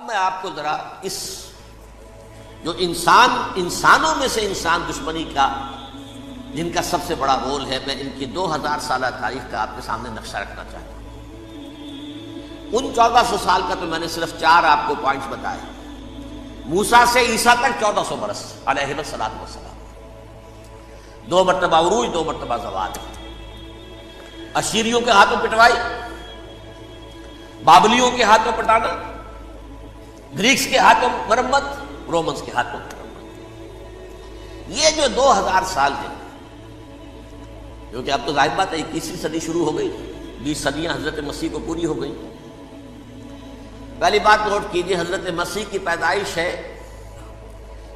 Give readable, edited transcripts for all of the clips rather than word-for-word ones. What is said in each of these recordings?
میں آپ کو ذرا اس جو انسانوں میں سے انسان دشمنی کا جن کا سب سے بڑا رول ہے، میں ان کی 2000 سالہ تاریخ کا آپ کے سامنے نقشہ رکھنا چاہتا ہوں۔ ان 1400 سال کا تو میں نے صرف 4 آپ کو پوائنٹس بتائے۔ موسیٰ سے عیسیٰ تک 1400 برس علیہ الصلوۃ والسلام، 2 مرتبہ عروج، 2 مرتبہ زوال، اشیریوں کے ہاتھوں پٹوائی، بابلیوں کے ہاتھوں پٹانا، گریکس کے ہاتھوں مرمت، رومنز کے ہاتھوں مرمت۔ یہ جو 2000 سال ہیں، کیونکہ اب تو ظاہر بات ہے 21ویں صدی شروع ہو گئی، 20 صدیاں حضرت مسیح کو پوری ہو گئی۔ پہلی بات نوٹ کیجئے، حضرت مسیح کی پیدائش ہے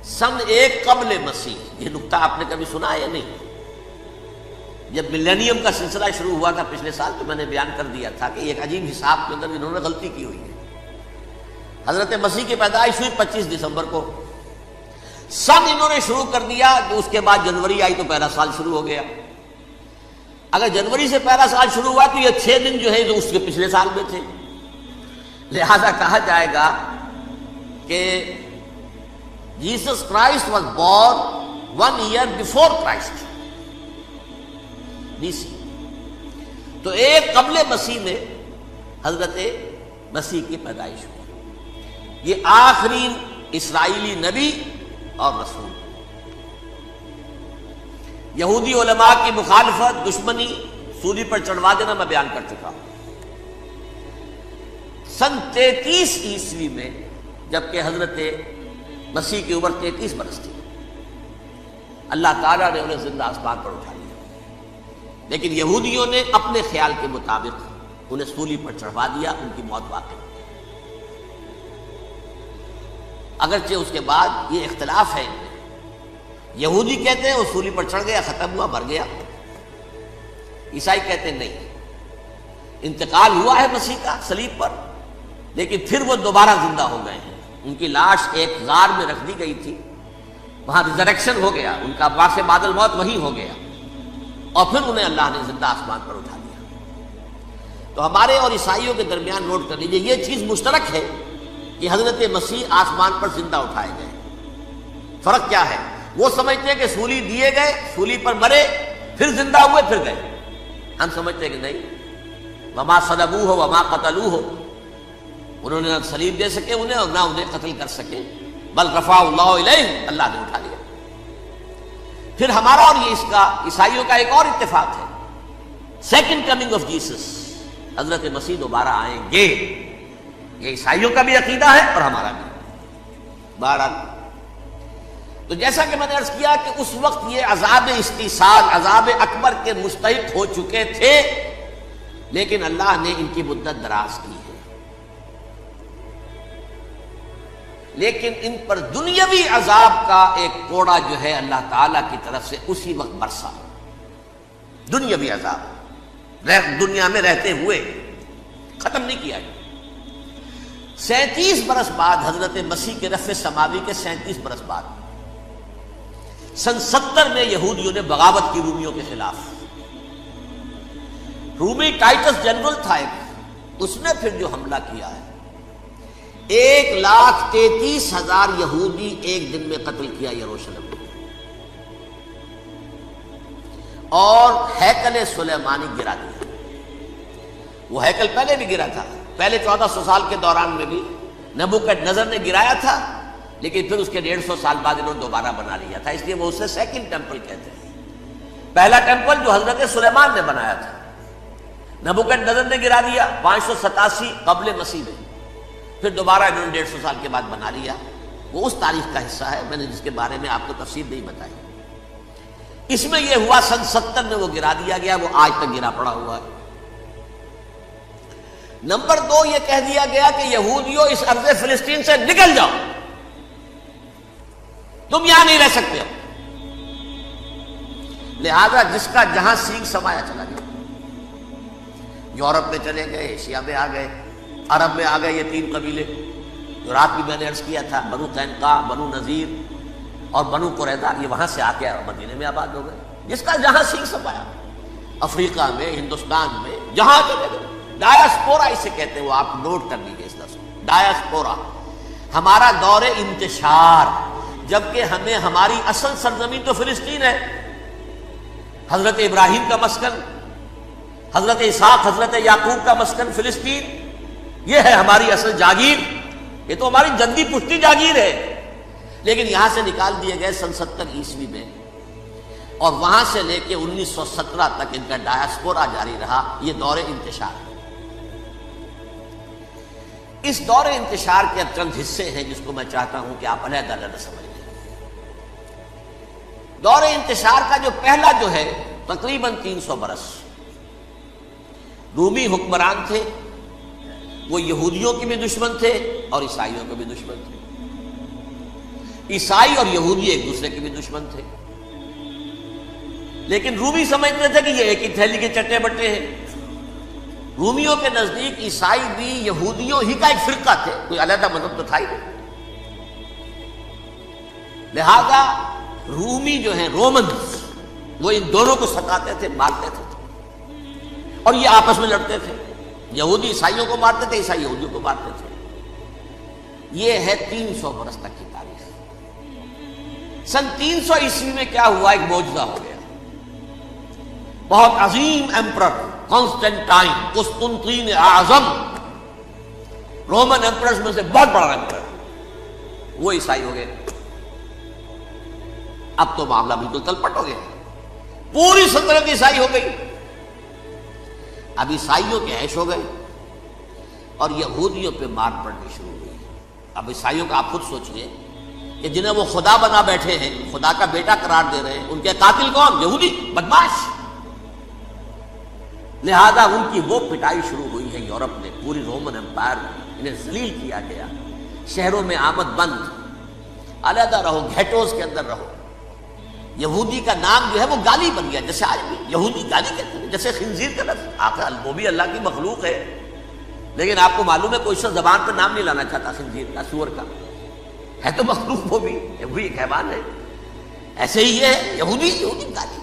سن 1 قبل مسیح۔ یہ نقطہ آپ نے کبھی سنا ہے یا نہیں؟ جب ملینیم کا سلسلہ شروع ہوا تھا پچھلے سال، تو میں نے بیان کر دیا تھا کہ ایک عجیب حساب کے اندر انہوں نے غلطی کی ہوئی ہے۔ حضرت مسیح کی پیدائش ہوئی 25 دسمبر کو، سن انہوں نے شروع کر دیا کہ اس کے بعد جنوری آئی تو پہلا سال شروع ہو گیا۔ اگر جنوری سے پہلا سال شروع ہوا تو یہ 6 دن جو ہے جو اس کے پچھلے سال میں تھے، لہذا کہا جائے گا کہ Jesus Christ was born 1 year before Christ, BC۔ تو 1 قبل مسیح میں حضرت مسیح کی پیدائش ہوئی۔ یہ آخری اسرائیلی نبی اور رسول۔ یہودی علماء کی مخالفت، دشمنی، سولی پر چڑھوا دینا میں بیان کر چکا ہوں۔ سن 33 عیسوی میں، جبکہ حضرت مسیح کی عمر 33 برس تھی، اللہ تعالیٰ نے انہیں زندہ آسمان پر اٹھا لیا، لیکن یہودیوں نے اپنے خیال کے مطابق انہیں سولی پر چڑھوا دیا، ان کی موت واقع ہوئی۔ اگرچہ اس کے بعد یہ اختلاف ہے، یہودی کہتے ہیں وہ سولی پر چڑھ گیا، ختم ہوا، مر گیا۔ عیسائی کہتے ہیں نہیں، انتقال ہوا ہے مسیح کا صلیب پر، لیکن پھر وہ دوبارہ زندہ ہو گئے ہیں۔ ان کی لاش ایک غار میں رکھ دی گئی تھی، وہاں ریزریکشن ہو گیا، ان کا باعث بعد الموت وہی ہو گیا، اور پھر انہیں اللہ نے زندہ آسمان پر اٹھا دیا۔ تو ہمارے اور عیسائیوں کے درمیان نوٹ کر لیجیے، یہ چیز مشترک ہے کہ حضرت مسیح آسمان پر زندہ اٹھائے گئے۔ فرق کیا ہے؟ وہ سمجھتے ہیں کہ سولی دیے گئے، سولی پر مرے، پھر زندہ ہوئے، پھر گئے۔ ہم سمجھتے ہیں کہ نہیں، وما صلبوہ وما قتلوہ، انہوں نے نہ صلیب دے سکے انہیں اور نہ انہیں قتل کر سکے، بل رفعہ اللہ الیہ، اللہ نے اٹھا لیا۔ پھر ہمارا اور یہ اس کا عیسائیوں کا ایک اور اتفاق ہے، سیکنڈ کمنگ آف جیسس، حضرت مسیح دوبارہ آئیں گے۔ یہ عیسائیوں کا بھی عقیدہ ہے اور ہمارا بھی۔ بہرحال تو جیسا کہ میں نے عرض کیا کہ اس وقت یہ عذاب استیصال، عذاب اکبر کے مستحق ہو چکے تھے، لیکن اللہ نے ان کی مدت دراز کی ہے۔ لیکن ان پر دنیاوی عذاب کا ایک کوڑا جو ہے اللہ تعالیٰ کی طرف سے اسی وقت برسا، دنیاوی عذاب دنیا میں رہتے ہوئے ختم نہیں کیا۔ 37 برس بعد حضرت مسیح کے رفع سماوی کے 37 برس بعد سن 70 میں یہودیوں نے بغاوت کی رومیوں کے خلاف۔ رومی ٹائٹس جنرل تھا ایک، اس نے پھر جو حملہ کیا ہے، 1,33,000 یہودی ایک دن میں قتل کیا یروشلم میں، اور ہیکل سلیمانی گرا دیا۔ وہ ہیکل پہلے بھی گرا تھا، پہلے 1400 سال کے دوران میں بھی نبوکڈنیزر نے گرایا تھا، لیکن پھر اس کے 150 سال بعد انہوں نے دوبارہ بنا لیا تھا، اس لیے وہ اسے سیکنڈ ٹیمپل کہتے ہیں۔ پہلا ٹیمپل جو حضرت سلیمان نے بنایا تھا، نبوکڈنیزر نے گرا دیا 587 قبل مسیح میں، پھر دوبارہ انہوں نے 150 سال کے بعد بنا لیا۔ وہ اس تاریخ کا حصہ ہے، میں نے جس کے بارے میں آپ کو تفصیل نہیں بتائی۔ اس میں یہ ہوا سن 70 میں وہ گرا دیا گیا، وہ آج تک گرا پڑا ہوا ہے۔ نمبر 2، یہ کہہ دیا گیا کہ یہودیوں اس ارض فلسطین سے نکل جاؤ، تم یہاں نہیں رہ سکتے ہو۔ لہذا جس کا جہاں سینگ سمایا چلا گیا، یورپ میں چلے گئے، ایشیا میں آ گئے، عرب میں آ گئے، یہ 3 قبیلے جو رات بھی میں نے عرض کیا تھا، بنو قینقاع، بنو نذیر اور بنو قریظہ، یہ وہاں سے آ کے مدینے میں آباد ہو گئے۔ جس کا جہاں سینگ سمایا، افریقہ میں، ہندوستان میں، جہاں چلے گئے، ڈایاسپورا اسے کہتے ہیں، وہ آپ نوٹ کر لیجیے اس لفظ ڈایاسپورا، ہمارا دور انتشار، جبکہ ہمیں ہماری اصل سرزمین تو فلسطین ہے، حضرت ابراہیم کا مسکن، حضرت اسحاق حضرت یعقوب کا مسکن فلسطین، یہ ہے ہماری اصل جاگیر، یہ تو ہماری جدی پشتی جاگیر ہے، لیکن یہاں سے نکال دیے گئے سن 70 عیسوی میں، اور وہاں سے لے کے 1917 تک ان کا ڈایاسپورا جاری رہا۔ یہ دور انتشار ہے۔ اس دور انتشار کے اب چند حصے ہیں جس کو میں چاہتا ہوں کہ آپ علیحدہ علیحدہ سمجھ لیں۔ دور انتشار کا جو پہلا جو ہے تقریباً 300 برس، رومی حکمران تھے، وہ یہودیوں کے بھی دشمن تھے اور عیسائیوں کے بھی دشمن تھے، عیسائی اور یہودی ایک دوسرے کے بھی دشمن تھے، لیکن رومی سمجھتے تھے کہ یہ ایک ہی تھیلی کے چٹے بٹے ہیں۔ رومیوں کے نزدیک عیسائی بھی یہودیوں ہی کا ایک فرقہ تھے، کوئی علیحدہ مذہب تو تھا ہی نہیں، لہذا رومی جو ہیں رومنز وہ ان دونوں کو ستاتے تھے، مارتے تھے، اور یہ آپس میں لڑتے تھے، یہودی عیسائیوں کو مارتے تھے، عیسائی یہودیوں کو مارتے تھے۔ یہ ہے 300 برس تک کی تاریخ۔ سن 300 عیسوی میں کیا ہوا؟ ایک معجزہ ہو گیا۔ بہت عظیم ایمپرر کانسٹینٹائن، قسطنطین اعظم، رومن ایمپررز میں سے بہت بڑا ایمپرر، وہ عیسائی ہو گئے۔ اب تو معاملہ بالکل تلپٹ ہو گیا، پوری سلطنت عیسائی ہو گئی۔ اب عیسائیوں کے عیش ہو گئے اور یہودیوں پہ مار پڑنی شروع ہوئی۔ اب عیسائیوں کا آپ خود سوچئے کہ جنہیں وہ خدا بنا بیٹھے ہیں، خدا کا بیٹا قرار دے رہے ہیں، ان کے قاتل کون؟ یہودی بدماش۔ لہذا ان کی وہ پٹائی شروع ہوئی ہے یورپ میں، پوری رومن امپائر میں انہیں ذلیل کیا گیا، شہروں میں آمد بند، علیحدہ رہو، گھیٹوز کے اندر رہو۔ یہودی کا نام جو ہے وہ گالی بن گیا، جیسے آج بھی یہودی گالی کہتے ہیں، جیسے خنزیر کا لفظ، آخر وہ بھی اللہ کی مخلوق ہے، لیکن آپ کو معلوم ہے کوئی شخص زبان پہ نام نہیں لانا چاہتا خنزیر کا، سور کا، ہے تو مخلوق، وہ بھی ایک حیوان ہے۔ ایسے ہی یہ ہے یہودی گالی،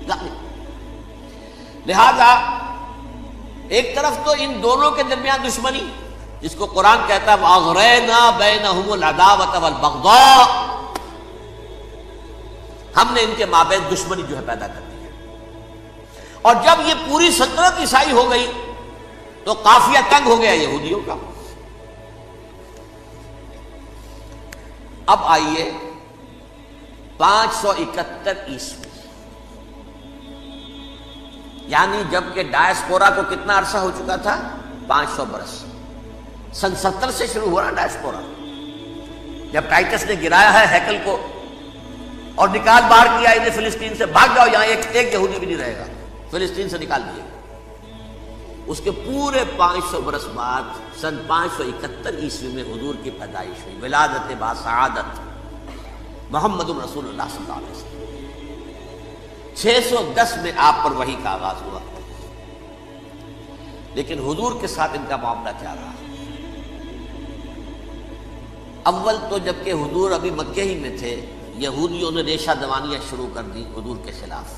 گالی۔ لہذا ایک طرف تو ان دونوں کے درمیان دشمنی، جس کو قرآن کہتا ہے وَأَغْرَيْنَا بَيْنَهُمُ الْعَدَاوَةَ وَالْبَغْضَاءَ، ہم نے ان کے مابین دشمنی جو ہے پیدا کر دی ہے۔ اور جب یہ پوری سلطنت عیسائی ہو گئی تو قافیہ تنگ ہو گیا یہودیوں کا۔ اب آئیے 571 عیسوی، یعنی جب کہ ڈایاسپورا کو کتنا عرصہ ہو چکا تھا؟ 500 برس۔ سن 70 سے شروع ہوا نا ڈایاسپورا، جب ٹائٹس نے گرایا ہے ہیکل کو اور نکال باہر کیا انہیں فلسطین سے، بھاگ جاؤ یہاں ایک یہودی بھی نہیں رہے گا، فلسطین سے نکال دیے۔ اس کے پورے 500 برس بعد سن 571 عیسوی میں حضور کی پیدائش ہوئی، ولادت باسعادت محمد رسول اللہ صلی اللہ علیہ وسلم۔ 610 میں آپ پر وحی کا آغاز ہوا، لیکن حضور کے ساتھ ان کا معاملہ کیا رہا؟ اول تو جبکہ حضور ابھی مکے ہی میں تھے، یہودیوں نے ریشہ دوانیاں شروع کر دی حضور کے خلاف۔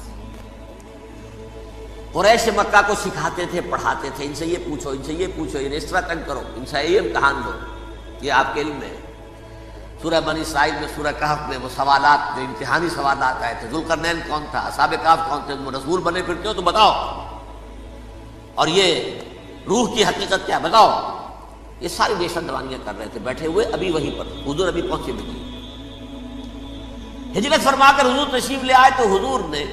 قریش مکہ کو سکھاتے تھے، پڑھاتے تھے، ان سے یہ پوچھو، ان سے یہ پوچھو، انہیں اس طرح تنگ کرو، ان سے یہ امتحان دو، یہ آپ کے علم میں ہے۔ سورہ بنی اسرائیل میں، سورہ کہف میں وہ سوالات، جو امتحانی سوالات آئے تھے، ذوالقرنین کون تھا، اصحاب کہف کون تھے، تم رسول بنے پھرتے ہو تو بتاؤ، اور یہ روح کی حقیقت کیا بتاؤ، یہ ساری ریشہ دوانیاں کر رہے تھے بیٹھے ہوئے، ابھی وہیں پر حضور ابھی پہنچے بھی نہیں۔ ہجرت فرما کر حضور تشریف لے آئے تو حضور نے،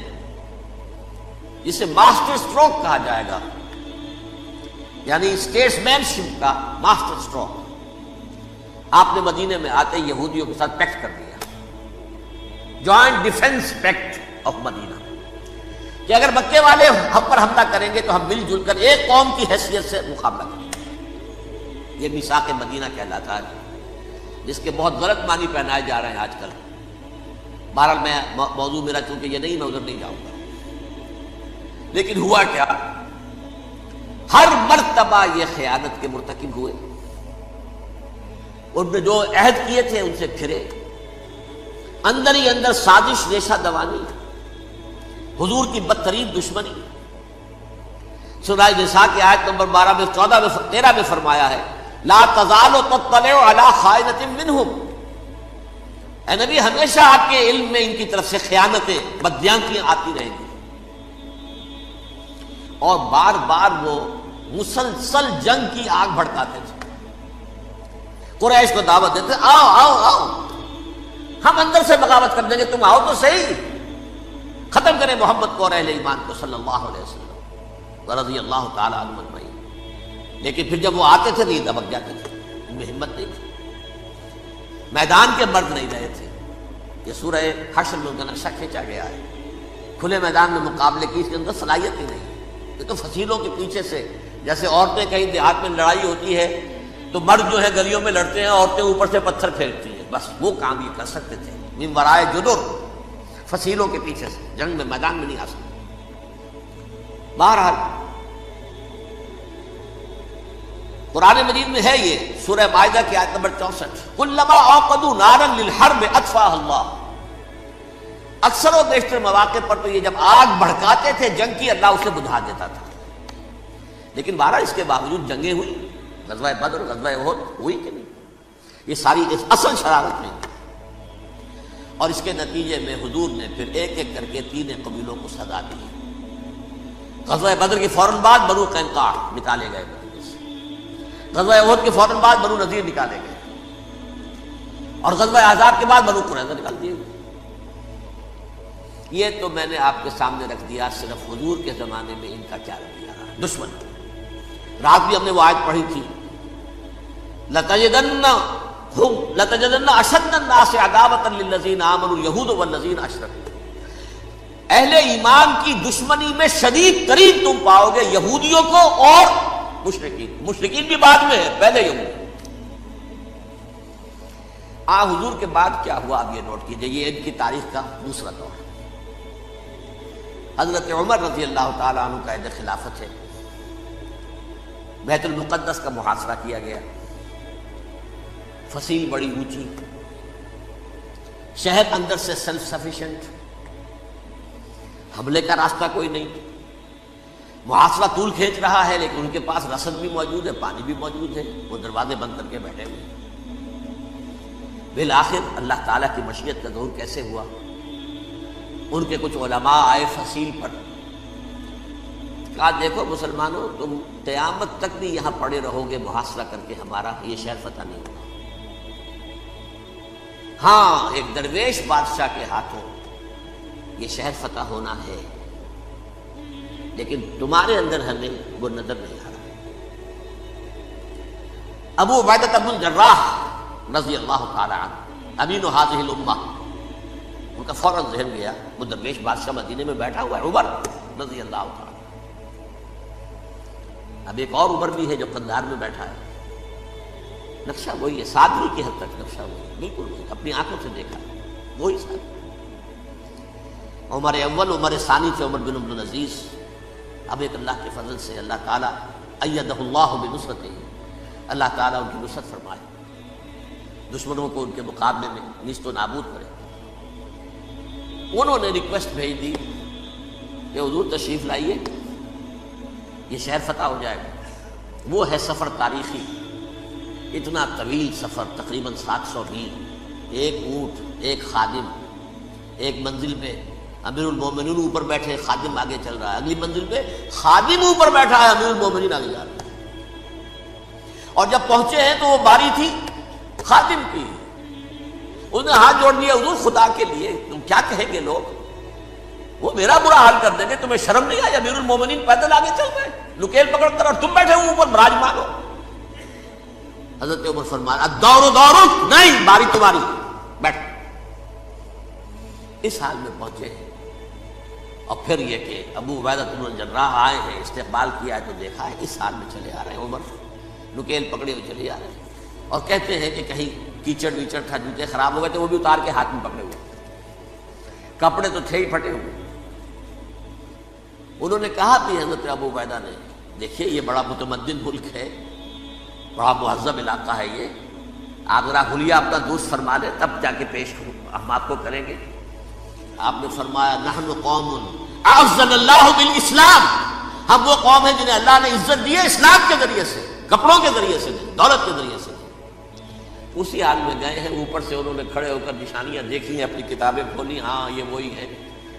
جسے ماسٹر سٹروک کہا جائے گا، یعنی اسٹیٹس مین شپ کا ماسٹر سٹروک، آپ نے مدینے میں آتے یہودیوں کے ساتھ پیکٹ کر دیا، جوائنٹ ڈیفنس پیکٹ آف مدینہ، کہ اگر مکے والے ہم پر حملہ کریں گے تو ہم مل جل کر ایک قوم کی حیثیت سے مقابلہ کریں گے۔ یہ میثاق مدینہ کہلاتا ہے، جس کے بہت غلط معنی پہنائے جا رہے ہیں آج کل۔ بہرحال میں موضوع میرا چونکہ یہ نہیں، میں ادھر نہیں جاؤں گا، لیکن ہوا کیا؟ ہر مرتبہ یہ خیانت کے مرتکب ہوئے، ان نے جو عہد کیے تھے ان سے پھرے، اندر ہی اندر سازش، ریشہ دوانی، حضور کی بدترین دشمنی۔ سورہ نساء کی آیت نمبر 12 میں 13 میں فرمایا ہے لا تزال تطلع علی خائنۃ منہم، اے نبی ہمیشہ آپ کے علم میں ان کی طرف سے خیانتیں، بددیانتیاں آتی رہیں گی. اور بار بار وہ مسلسل جنگ کی آگ بھڑکاتے تھے. قریش کو دعوت دیتے، آؤ آؤ آؤ ہم اندر سے بغاوت کر دیں گے، تم آؤ تو صحیح، ختم کریں محمد کو اور اہل ایمان کو صلی اللہ علیہ وسلم رضی اللہ تعالی عنہ اجمعین. لیکن پھر جب وہ آتے تھے نہیں دبک جاتے تھے، ان میں ہمت نہیں تھی، میدان کے مرد نہیں رہے تھے. یہ سورہ حشر میں ان کا نقشہ کھینچا گیا ہے. کھلے میدان میں مقابلے کی اس کے اندر صلاحیت ہی نہیں. یہ تو فصیلوں کے پیچھے سے، جیسے عورتیں کہیں دیہات میں لڑائی ہوتی ہے تو مرد جو ہے گلیوں میں لڑتے ہیں، عورتیں اوپر سے پتھر پھینکتی ہیں، بس وہ کام یہ کر سکتے تھے. من ورائے جدر، فصیلوں کے پیچھے سے، جنگ میں میدان میں نہیں آ سکتے. بہرحال قرآن مجید میں ہے یہ سورہ مائدہ کی آیت نمبر 64، کلما اوقدوا نارا للحرب اطفاها اللہ. اکثر و بیشتر مواقع پر تو یہ جب آگ بھڑکاتے تھے جنگ کی، اللہ اسے بجھا دیتا تھا. لیکن بہرحال اس کے باوجود جنگیں ہوئی، غزوہ بدر، غزوہ احد ہوئی کہ نہیں؟ یہ ساری اس اصل شرارت میں. اور اس کے نتیجے میں حضور نے پھر ایک ایک کر کے 3 قبیلوں کو سزا دی. غزوہ بدر کے فوراً بعد بنو قینقاع نکالے گئے، غزوہ احد کے فوراً بعد بنو نذیر نکالے گئے، اور غزوہ احزاب کے بعد بنو قریظہ نکال دیے گئے. یہ تو میں نے آپ کے سامنے رکھ دیا صرف حضور کے زمانے میں ان کا کیا رویہ رہا. دشمن رات بھی ہم نے وہ آیت پڑھی تھی، لَتَجِدَنَّ أَشَدَّ النَّاسِ عَدَاوَةً لِلَّذِينَ آمَنُوا الْيَهُودُ وَالَّذِينَ أَشْرَكُوا. اہل ایمان کی دشمنی میں شدید ترین تم پاؤ گے یہودیوں کو اور مشرکین. مشرکین بھی بعد میں ہے، پہلے یہود. حضور کے بعد کیا ہوا اب یہ نوٹ کیجئے، یہ ان کی تاریخ کا دوسرا دور. حضرت عمر رضی اللہ تعالیٰ عنہ کا عہد خلافت ہے. بیت المقدس کا محاصرہ کیا گیا، فصیل بڑی اونچی، شہر اندر سے سیلف سفیشینٹ، حملے کا راستہ کوئی نہیں. محاصرہ طول کھینچ رہا ہے لیکن ان کے پاس رسد بھی موجود ہے، پانی بھی موجود ہے، وہ دروازے بند کر کے بیٹھے ہوئے. بالآخر اللہ تعالیٰ کی مشیت کا ظہور کیسے ہوا؟ ان کے کچھ علماء آئے فصیل پر، کہا دیکھو مسلمانوں، تم قیامت تک بھی یہاں پڑے رہو گے محاصرہ کر کے، ہمارا یہ شہر فتح نہیں ہوگا. ہاں ایک درویش بادشاہ کے ہاتھوں یہ شہر فتح ہونا ہے، لیکن تمہارے اندر ہمیں وہ نظر نہیں آ رہا. ابو عبیدہ بن الجراح رضی اللہ تعالی عنہ، امین هذه الامہ، ان کا فوراً ذہن گیا وہ درویش بادشاہ مدینے میں بیٹھا ہوا ہے، عمر رضی اللہ تعالی. اب ایک اور عمر بھی ہے جو قندھار میں بیٹھا ہے. نقشہ وہی ہے، سادگی کی حد تک نقشہ وہی ہے، بالکل وہی، اپنی آنکھوں سے دیکھا وہی سادگی. عمر اول، عمر ثانی تھے عمر بن عبد العزیز. اب ایک اللہ کے فضل سے اللہ تعالیٰ ایدہ اللہ بنصرتہ، اللہ تعالیٰ ان کی نصرت فرمائے، دشمنوں کو ان کے مقابلے میں نیست و نابود کرے. انہوں نے ریکویسٹ بھیج دی کہ حضور تشریف لائیے، یہ شہر فتح ہو جائے گا. وہ ہے سفر تاریخی، اتنا طویل سفر، تقریباً 700 میل، ایک اونٹ، ایک خادم، ایک منزل پہ امیر المومنین اوپر بیٹھے، خادم آگے چل رہا ہے، اگلی منزل پہ خادم اوپر بیٹھا ہے، امیر المومنین آگے جا رہا ہے. اور جب پہنچے ہیں تو وہ باری تھی خادم کی. انہوں نے ہاتھ جوڑ لیا، حضور خدا کے لیے تم کیا کہیں گے لوگ، وہ میرا برا حال کر دیں گے، تمہیں شرم نہیں آئی؟ امیر المومنین پیدل آگے چل رہے، لکیل پکڑ کر، اور تم بیٹھے ہو اوپر براجمان ہو. حضرت عمر فرمایا الدور دورک، نہیں باری تمہاری، بیٹھ. اس حال میں پہنچے ہیں. اور پھر یہ کہ ابو عبیدہ بن الجراح آئے ہیں، استقبال کیا ہے تو دیکھا ہے اس حال میں چلے آ رہے ہیں. عمر نکیل پکڑے ہوئے چلے آ رہے ہیں، اور کہتے ہیں کہ کہیں کیچڑ ویچڑ تھا، جوتے خراب ہو گئے تھے، وہ بھی اتار کے ہاتھ میں پکڑے ہوئے، کپڑے تو تھے ہی پھٹے ہوئے. انہوں نے کہا بھی حضرت ابو عبیدہ نے، دیکھیے یہ بڑا متمدن ملک ہے، بڑا مہذب علاقہ ہے یہ، آپ ذرا حلیہ اپنا دوست فرما لیں تب جا کے پیش ہم آپ کو کریں گے. آپ نے فرمایا نحن قوم اعزنا اللہ بالاسلام، ہم وہ قوم ہیں جنہیں اللہ نے عزت دی ہے اسلام کے ذریعے سے. کپڑوں کے ذریعے سے نہیں، دولت کے ذریعے سے نہیں۔ اسی حال میں گئے ہیں، اوپر سے انہوں نے کھڑے ہو کر نشانیاں دیکھی ہیں، اپنی کتابیں کھولی، ہاں یہ وہی ہے،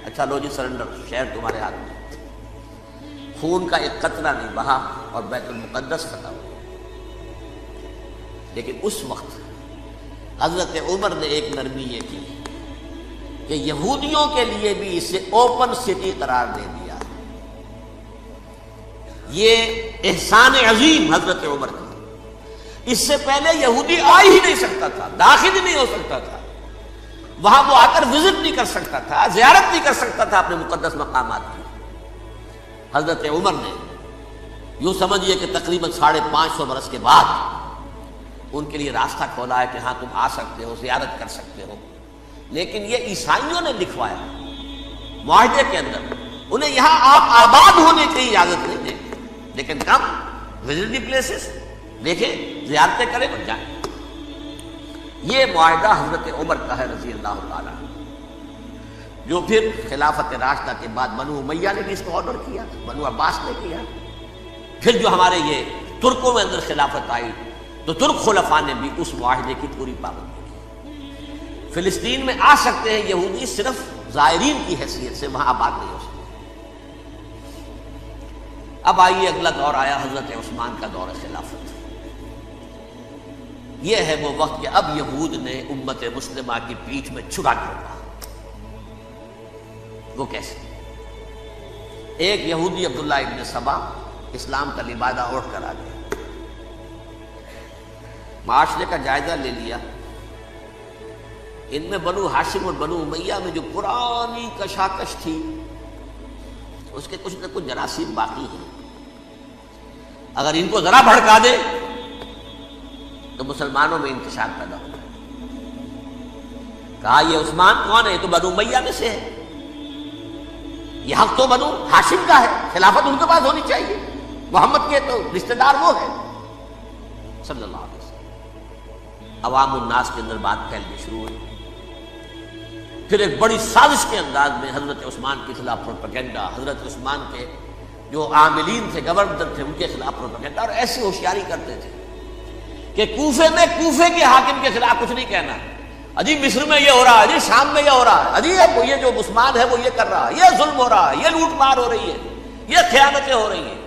اچھا لو جی سرنڈر، شہر تمہارے ہاتھ میں۔ خون کا ایک قطرہ نہیں بہا اور بیت المقدس فتح ہوا۔ لیکن اس وقت حضرت عمر نے ایک نرمی یہ کی کہ یہودیوں کے لیے بھی اسے اوپن سٹی قرار دے دیا۔ یہ احسان عظیم حضرت عمر کا، اس سے پہلے یہودی آ ہی نہیں سکتا تھا، داخل ہی نہیں ہو سکتا تھا، وہاں وہ آ کر وزٹ نہیں کر سکتا تھا، زیارت نہیں کر سکتا تھا اپنے مقدس مقامات کی۔ حضرت عمر نے یوں سمجھیے کہ تقریباً 550 برس کے بعد ان کے لیے راستہ کھولا ہے کہ ہاں تم آ سکتے ہو، زیارت کر سکتے ہو۔ لیکن یہ عیسائیوں نے لکھوایا معاہدے کے اندر، انہیں یہاں آپ آباد ہونے کی اجازت نہیں دیں، لیکن کم وزٹ دی پلیسز، دیکھیں زیارتیں کریں اور جائیں۔ یہ معاہدہ حضرت عمر کا ہے رضی اللہ تعالیٰ، جو پھر خلافت راشدہ کے بعد بنو امیہ نے بھی اس کو آرڈر کیا، بنو عباس نے کیا، پھر جو ہمارے یہ ترکوں میں اندر خلافت آئی تو ترک خلفاء نے بھی اس معاہدے کی پوری پابندی کی۔ فلسطین میں آ سکتے ہیں یہودی، صرف زائرین کی حیثیت سے، وہاں آباد نہیں ہو سکتے۔ اب آئیے اگلا دور آیا حضرت عثمان کا دور خلافت۔ یہ ہے وہ وقت کہ اب یہود نے امت مسلمہ کی پیٹھ میں چھرا ڈالا۔ وہ کیسے؟ ایک یہودی عبداللہ ابن سبا اسلام کا لبادہ اوڑھ کر آ گیا، معاشرے کا جائزہ لے لیا، ان میں بنو ہاشم اور بنو امیہ میں جو پرانی کشاکش تھی اس کے کچھ نہ کچھ جراثیم باقی ہیں، اگر ان کو ذرا بھڑکا دے تو مسلمانوں میں انتشار پیدا ہوگا۔ کہا یہ عثمان کون ہے؟ یہ تو بنو امیہ میں سے ہے، یہ حق تو بنو ہاشم کا ہے، خلافت ان کے پاس ہونی چاہیے، محمد کے تو رشتہ دار وہ ہے صلی اللہ علیہ وسلم۔ عوام الناس کے اندر بات پھیلنی شروع ہوئی، پھر ایک بڑی سازش کے انداز میں حضرت عثمان کے خلاف پروپیگنڈا، حضرت عثمان کے جو عاملین تھے، گورنر تھے، ان کے خلاف پروپیگنڈا، اور ایسی ہوشیاری کرتے تھے کہ کوفے میں کوفے کے حاکم کے خلاف کچھ نہیں کہنا، اجی مصر میں یہ ہو رہا ہے، اجی شام میں یہ ہو رہا ہے، اجی یہ جو عثمان ہے وہ یہ کر رہا ہے، یہ ظلم ہو رہا ہے، یہ لوٹ مار ہو رہی ہے، یہ خیانتیں ہو رہی ہیں۔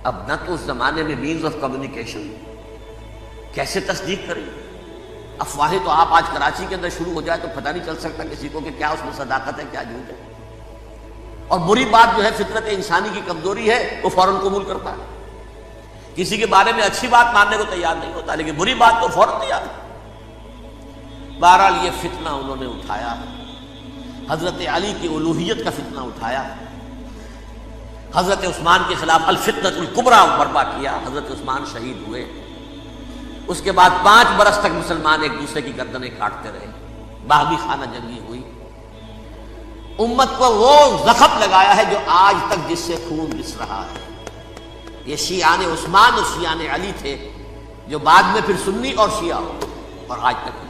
اب نہ تو اس زمانے میں مینز آف کمیونیکیشن، کیسے تصدیق کریں؟ افواہیں تو آپ آج کراچی کے اندر شروع ہو جائے تو پتہ نہیں چل سکتا کسی کو کہ کیا اس میں صداقت ہے، کیا جھوٹ ہے، اور بری بات جو ہے فطرت انسانی کی کمزوری ہے، وہ فوراً قبول کرتا ہے، کسی کے بارے میں اچھی بات ماننے کو تیار نہیں ہوتا، لیکن بری بات تو فوراً تیار ہے۔ بہرحال یہ فتنہ انہوں نے اٹھایا، حضرت علی کی الوہیت کا فتنہ اٹھایا، حضرت عثمان کے خلاف الفتنۃ الکبریٰ برپا کیا، حضرت عثمان شہید ہوئے۔ اس کے بعد 5 برس تک مسلمان ایک دوسرے کی گردنیں کاٹتے رہے، باہمی خانہ جنگی ہوئی، امت کو وہ زخم لگایا ہے جو آج تک جس سے خون رس رہا ہے۔ یہ شیعان عثمان اور شیعان علی تھے جو بعد میں پھر سنی اور شیعہ ہو، اور آج تک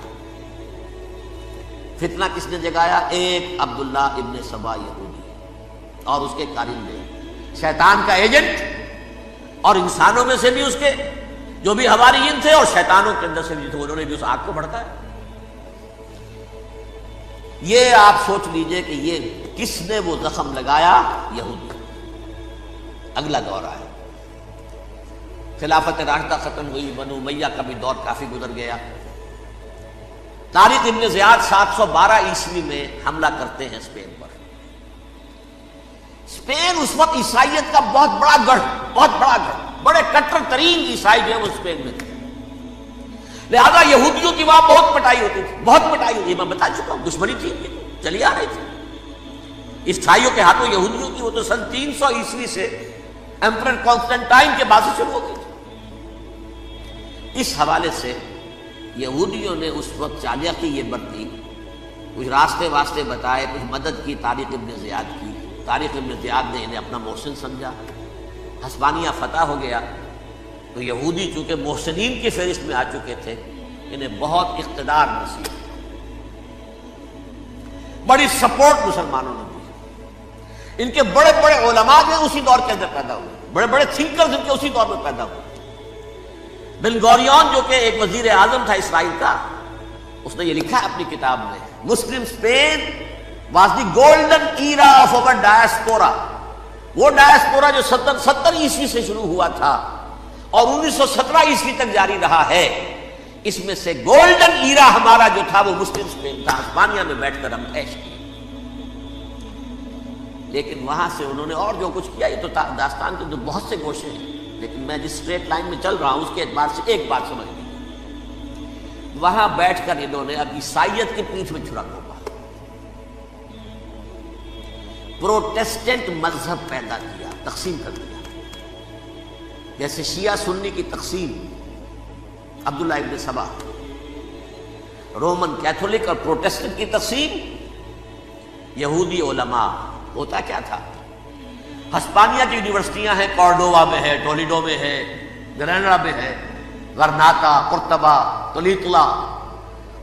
فتنہ کس نے جگایا؟ ایک عبداللہ ابن سبا یہودی اور اس کے کارندے، شیطان کا ایجنٹ، اور انسانوں میں سے بھی اس کے جو بھی حواریین تھے اور شیطانوں کے اندر سے بھی تھے، انہوں نے بھی اس آگ کو بھڑکایا۔ یہ آپ سوچ لیجئے کہ یہ کس نے وہ زخم لگایا؟ یہودی۔ اگلا دور آیا، خلافت راشدہ ختم ہوئی، بنو امیہ کا بھی دور کافی گزر گیا۔ طارق ابن زیاد 712 عیسوی میں حملہ کرتے ہیں اسپین پر۔ اسپین اس وقت عیسائیت کا بہت بڑا گڑھ، بڑے کٹر ترین عیسائی جو ہے وہ اسپین میں تھے، لہذا یہودیوں کی وہاں بہت پٹائی ہوتی تھی، میں بتا چکا ہوں، دشمنی تھی، چلی آ رہی تھی عیسائیوں کے ہاتھوں یہودیوں کی، وہ تو سن 300 عیسوی سے ایمپرر کانسٹنٹائن کے بعد سے شروع ہو گئی تھی۔ اس حوالے سے یہودیوں نے اس وقت چالاکی یہ برتی، کچھ راستے واسطے بتائے، کچھ مدد کی طارق ابن زیاد کی۔ طارق ابن زیاد نے انہیں اپنا محسن سمجھا، ہسپانیہ فتح ہو گیا تو یہودی چونکہ محسنین کی فہرست میں آ چکے تھے، انہیں بہت اقتدار نصیب، بڑی سپورٹ مسلمانوں نے دی۔ ان کے بڑے بڑے علماء جو اسی دور کے اندر پیدا ہوئے، بڑے بڑے تھنکرز ان کے اسی دور میں پیدا ہوئے، بن گوریون جو کہ ایک وزیر اعظم تھا اسرائیل کا، اس نے یہ لکھا ہے اپنی کتاب میں، Muslim Spain was the golden era of our diaspora. وہ ڈائسپورا جو 70 عیسوی سے شروع ہوا تھا اور 1917 عیسوی تک جاری رہا ہے، اس میں سے گولڈن ایرا ہمارا جو تھا وہ مسلم اسپین تھا. اسپانیہ میں بیٹھ کر ہم عیش کیے. لیکن وہاں سے انہوں نے اور جو کچھ کیا، یہ تو داستان کے تو بہت سے گوشے ہیں، لیکن میں جس اسٹریٹ لائن میں چل رہا ہوں اس کے اعتبار سے ایک بات سمجھ لیجیے. وہاں بیٹھ کر انہوں نے اب عیسائیت کی پیٹھ میں چھڑا گھوما، پروٹیسٹنٹ مذہب پیدا کیا، تقسیم کر دیا. جیسے شیعہ سنی کی تقسیم، عبداللہ ابن سبا. رومن کیتھولک اور پروٹیسٹنٹ کی تقسیم، یہودی علماء. ہوتا کیا تھا؟ ہسپانیہ کی یونیورسٹیاں ہیں، کارڈووا میں ہے، ٹولیڈو میں ہے، گریناڈا میں ہے، غرناطہ، قرطبہ، تولیتلا،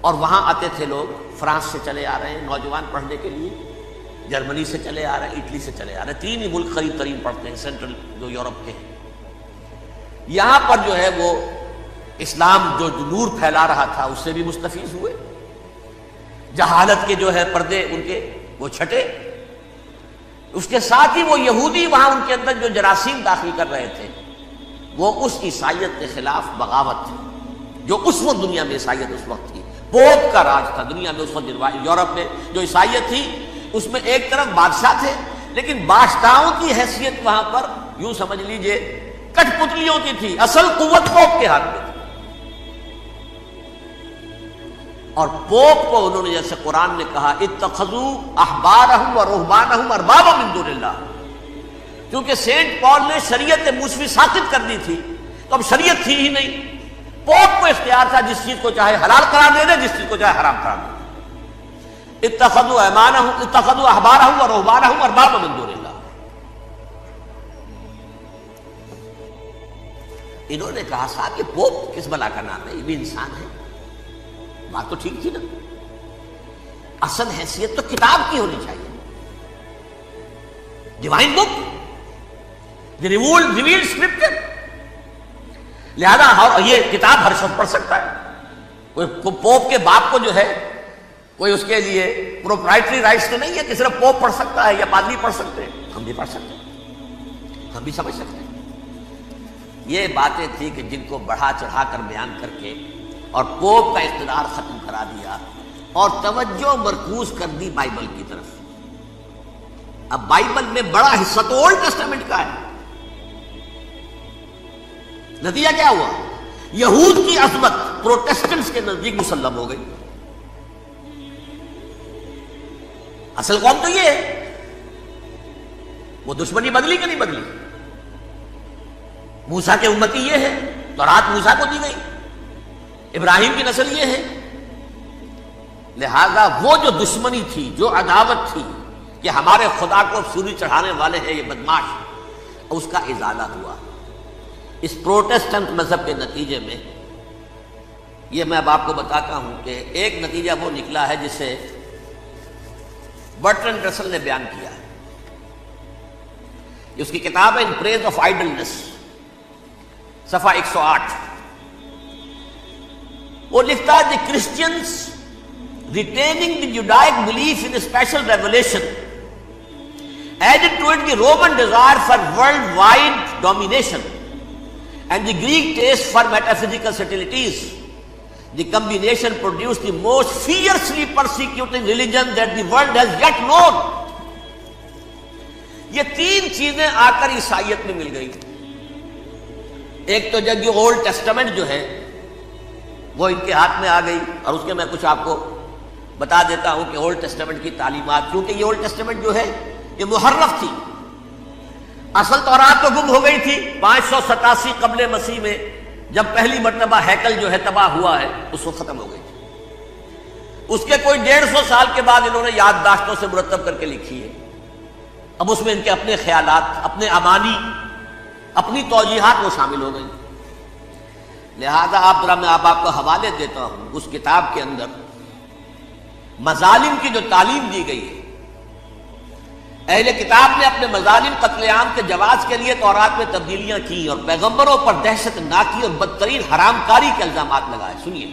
اور وہاں آتے تھے لوگ. فرانس سے چلے آ رہے ہیں نوجوان پڑھنے کے لیے، جرمنی سے چلے آ رہے ہیں، اٹلی سے چلے آ رہے ہیں. 3 ہی ملک قریب ترین پڑھتے ہیں سینٹرل جو یورپ کے. یہاں پر جو ہے وہ اسلام جو نور پھیلا رہا تھا اس سے بھی مستفیض ہوئے. جہالت کے جو ہے پردے ان کے وہ چھٹے. اس کے ساتھ ہی وہ یہودی وہاں ان کے اندر جو جراثیم داخل کر رہے تھے وہ اس عیسائیت کے خلاف بغاوت تھی جو اس وقت دنیا میں عیسائیت اس وقت تھی. پوپ کا راج تھا دنیا میں اس وقت. یورپ میں جو عیسائیت تھی اس میں ایک طرف بادشاہ تھے، لیکن بادشاہوں کی حیثیت وہاں پر یوں سمجھ لیجئے کٹ پتلیوں کی تھی. اصل قوت پوپ کے ہاتھ میں تھی. اور پوپ کو انہوں نے جیسے قرآن نے کہا اتخذوا احبارهم ورهبانهم اربابا من دون اللہ، کیونکہ سینٹ پال نے شریعت موسوی ساقط کر دی تھی تو اب شریعت تھی ہی نہیں. پوپ کو اختیار تھا جس چیز کو چاہے حلال قرار دے دے، جس چیز کو چاہے حرام قرار دے دے. اتخذوا احبارهم ورهبانهم اربابا من دون اللہ. انہوں نے کہا صاحب یہ پوپ کس بلا کا نام ہے، یہ بھی انسان ہے. بات تو ٹھیک تھی نا. اصل حیثیت تو کتاب کی ہونی چاہیے، ڈیوائن بک، دی ریویلڈ اسکرپچر. لہذا یہ کتاب ہر شخص پڑھ سکتا ہے. کوئی پوپ کے باپ کو جو ہے کوئی اس کے لیے پروپرائٹری رائٹس تو نہیں ہے کہ صرف پوپ پڑھ سکتا ہے یا پادری پڑھ سکتے ہیں. ہم بھی پڑھ سکتے ہیں، ہم بھی سمجھ سکتے ہیں. یہ باتیں تھی کہ جن کو بڑھا چڑھا کر بیان کر کے اور پوپ کا اقتدار ختم کرا دیا اور توجہ مرکوز کر دی بائبل کی طرف. اب بائبل میں بڑا حصہ تو اولڈ ٹیسٹامنٹ کا ہے. نتیجہ کیا ہوا؟ یہود کی عظمت پروٹیسٹنٹس کے نزدیک مسلم ہو گئی. اصل قوم تو یہ ہے. وہ دشمنی بدلی کہ نہیں بدلی؟ موسیٰ کے امتی یہ ہے، تورات موسیٰ کو دی گئی، ابراہیم کی نسل یہ ہے. لہذا وہ جو دشمنی تھی، جو عداوت تھی کہ ہمارے خدا کو سوری چڑھانے والے ہیں یہ بدماش، اس کا ازالہ ہوا اس پروٹیسٹنٹ مذہب کے نتیجے میں. یہ میں اب آپ کو بتاتا ہوں کہ ایک نتیجہ وہ نکلا ہے جسے برٹرنڈ رسل نے بیان کیا ہے. اس کی کتاب ہے ان پریز آف آئیڈلنس، صفحہ 108. وہ لکھتا ہے the Christians retaining the Judaic belief in special revelation added to it the Roman desire for worldwide domination and the Greek taste for metaphysical subtleties. The combination produced the most fiercely persecuted religion that the world has yet known. یہ 3 چیزیں آ کر عیسائیت میں مل گئی. ایک تو جب یہ اولڈ ٹیسٹامنٹ جو ہے وہ ان کے ہاتھ میں آ گئی، اور اس کے میں کچھ آپ کو بتا دیتا ہوں کہ اولڈ ٹیسٹامنٹ کی تعلیمات، کیونکہ یہ اولڈ ٹیسٹامنٹ جو ہے یہ محرف تھی. اصل تورات تو گم ہو گئی تھی 587 قبل مسیح میں، جب پہلی مرتبہ ہیکل جو ہے تباہ ہوا ہے اس وقت ختم ہو گئی تھی. اس کے کوئی 150 سال کے بعد انہوں نے یادداشتوں سے مرتب کر کے لکھی ہے. اب اس میں ان کے اپنے خیالات، اپنے امانی، اپنی توجیحات وہ شامل ہو گئی. لہذا میں آپ کو حوالے دیتا ہوں اس کتاب کے اندر مظالم کی جو تعلیم دی گئی ہے اہل کتاب نے اپنے مظالم قتل عام کے جواز کے لیے تورات میں تبدیلیاں کی اور پیغمبروں پر دہشت ناکی اور بدترین حرام کاری کے الزامات لگائے. سنیے،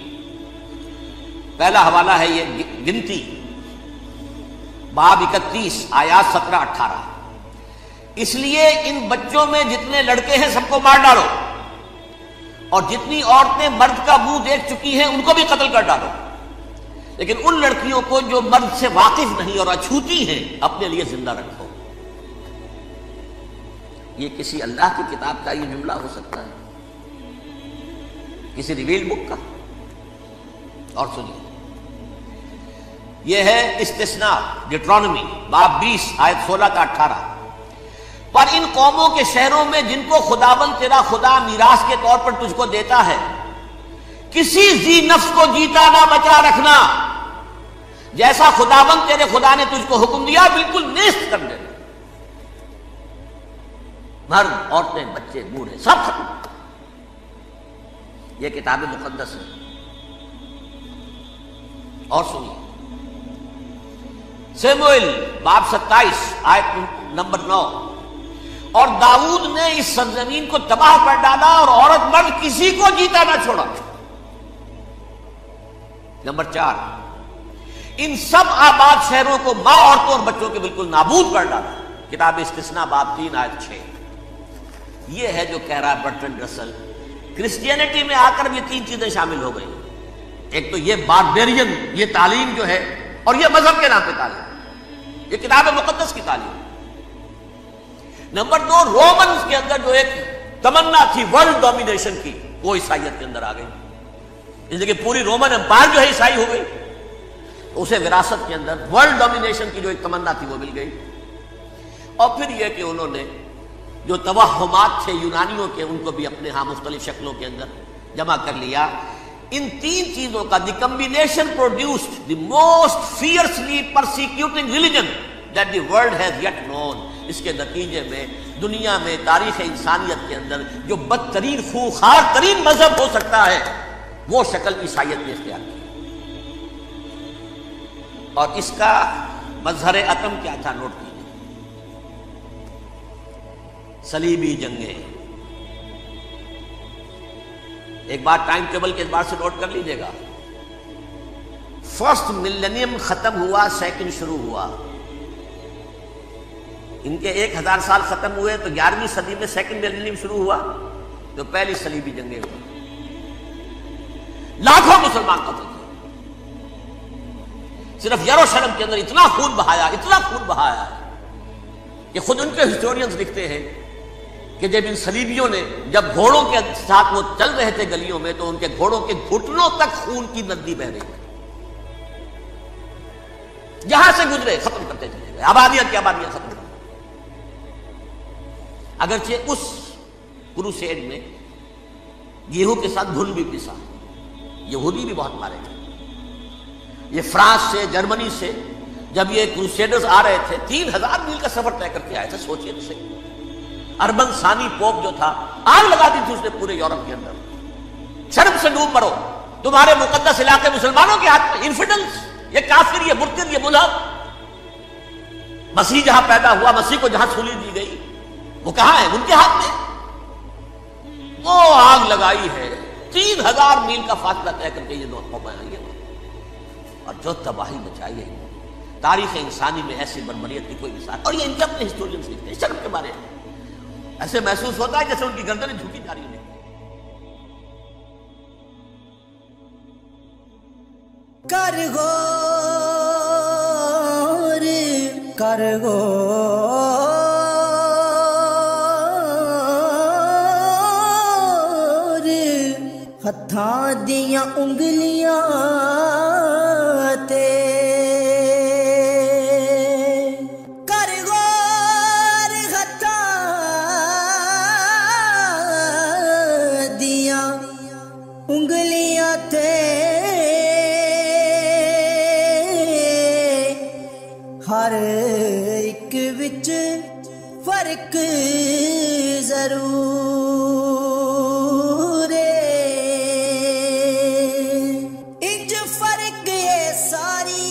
پہلا حوالہ ہے یہ گنتی باب 31 آیات 17-18. اس لیے ان بچوں میں جتنے لڑکے ہیں سب کو مار ڈالو، اور جتنی عورتیں مرد کا منہ دیکھ چکی ہیں ان کو بھی قتل کر ڈالو، لیکن ان لڑکیوں کو جو مرد سے واقف نہیں اور اچھوتی ہیں اپنے لیے زندہ رکھو. یہ کسی اللہ کی کتاب کا یہ جملہ ہو سکتا ہے؟ کسی ریویل بک کا؟ اور سنیے، یہ ہے استثناء ڈیٹرانومی باب 20 آیت 16-18. پر ان قوموں کے شہروں میں جن کو خداوند تیرا خدا میراث کے طور پر تجھ کو دیتا ہے، کسی ذی نفس کو جیتا نہ بچا رکھنا، جیسا خداوند تیرے خدا نے تجھ کو حکم دیا بالکل نیست کر دینا. مرد، عورتیں، بچے، بوڑھے سب ختم. یہ کتاب مقدس ہے. اور سنیے، سموئیل باب 27 آیت نمبر 9. اور داؤد نے اس سرزمین کو تباہ کر ڈالا اور عورت مرد کسی کو جیتا نہ چھوڑا. نمبر 4، ان سب آباد شہروں کو ماں، عورتوں اور بچوں کے بالکل نابود کر ڈالا. کتاب استثناء باب 3 آیت 6. یہ ہے جو کہہ رہا ہے برٹرنڈ رسل، کرسچینٹی میں آ کر یہ 3 چیزیں شامل ہو گئی. ایک تو یہ باربیرین یہ تعلیم جو ہے، اور یہ مذہب کے نام پہ تعلیم، یہ کتاب مقدس کی تعلیم. نمبر 2، رومنز کے اندر جو ایک تمنا تھی ورلڈ ڈومینیشن کی، وہ عیسائیت کے اندر آ گئی. اس لیے کہ پوری رومن امپائر جو ہے عیسائی ہو گئی، اسے وراثت کے اندر ورلڈ ڈومینیشن کی جو ایک تمنا تھی وہ مل گئی. اور پھر یہ کہ انہوں نے جو توہمات تھے یونانیوں کے، ان کو بھی اپنے ہاں مختلف شکلوں کے اندر جمع کر لیا. ان 3 چیزوں کا the combination produced the most fiercely persecuting religion that the world has yet known. اس کے نتیجے میں دنیا میں تاریخ انسانیت کے اندر جو بدترین خوخار ترین مذہب ہو سکتا ہے وہ شکل عیسائیت نے اختیار کی. اور اس کا مظہر عتم کیا تھا؟ نوٹ کیجیے، صلیبی جنگیں. ایک بار ٹائم ٹیبل کے اعتبار سے نوٹ کر لیجیے گا. فرسٹ ملینیم ختم ہوا، سیکنڈ شروع ہوا. ان کے 1000 سال ختم ہوئے تو 11ویں صدی میں سیکنڈ ملینیم شروع ہوا، تو پہلی صلیبی جنگیں ہوئی. لاکھوں مسلمان قتل ہوئے. صرف یروشلم کے اندر اتنا خون بہایا ہے کہ خود ان کے ہسٹورینز لکھتے ہیں کہ جب ان صلیبیوں نے جب گھوڑوں کے ساتھ وہ چل رہے تھے گلیوں میں تو ان کے گھوڑوں کے گھٹنوں تک خون کی ندی بہ رہی ہے. جہاں سے گزرے ختم کرتے چلے گئے، آبادیاں کی آبادیاں ختم کر. اگرچہ اس کروسیڈ میں گیہوں کے ساتھ گھن بھی پسا، یہودی بھی بہت مارے گئے. یہ فرانس سے، جرمنی سے جب یہ کروسیڈرز آ رہے تھے 3000 میل کا سفر طے کر کے آئے تھے. سوچئے تو صحیح، اربن ثانی پوپ جو تھا آگ لگا دی تھی اس نے پورے یورپ کے اندر. شرم سے ڈوب مرو، تمہارے مقدس علاقے مسلمانوں کے ہاتھ میں. انفیڈلز، یہ کافر، یہ مرتد، یہ ملحد. مسیح جہاں پیدا ہوا، مسیح کو جہاں سولی دی گئی، وہ کہاں ہے؟ ان کے ہاتھ میں. وہ آگ لگائی ہے، 3000 میل کا فاصلہ طے کر کے یہ قوم آئی ہے، اور جو تباہی مچائی ہے. تاریخ انسانی میں ایسی بربریت کی کوئی مثال. اور یہ ان کے اپنے ہسٹورینز لکھتے ہیں شرم کے بارے میں. ایسے محسوس ہوتا ہے جیسے ان کی گردنیں جھکی جا رہی ہیں. کر غور ہتھاں دیاں انگلیاں تے کر غور ہتھاں دیاں انگلیاں تے ہر ایک وچ فرق ضرور ہے. انج فرق ہے ساری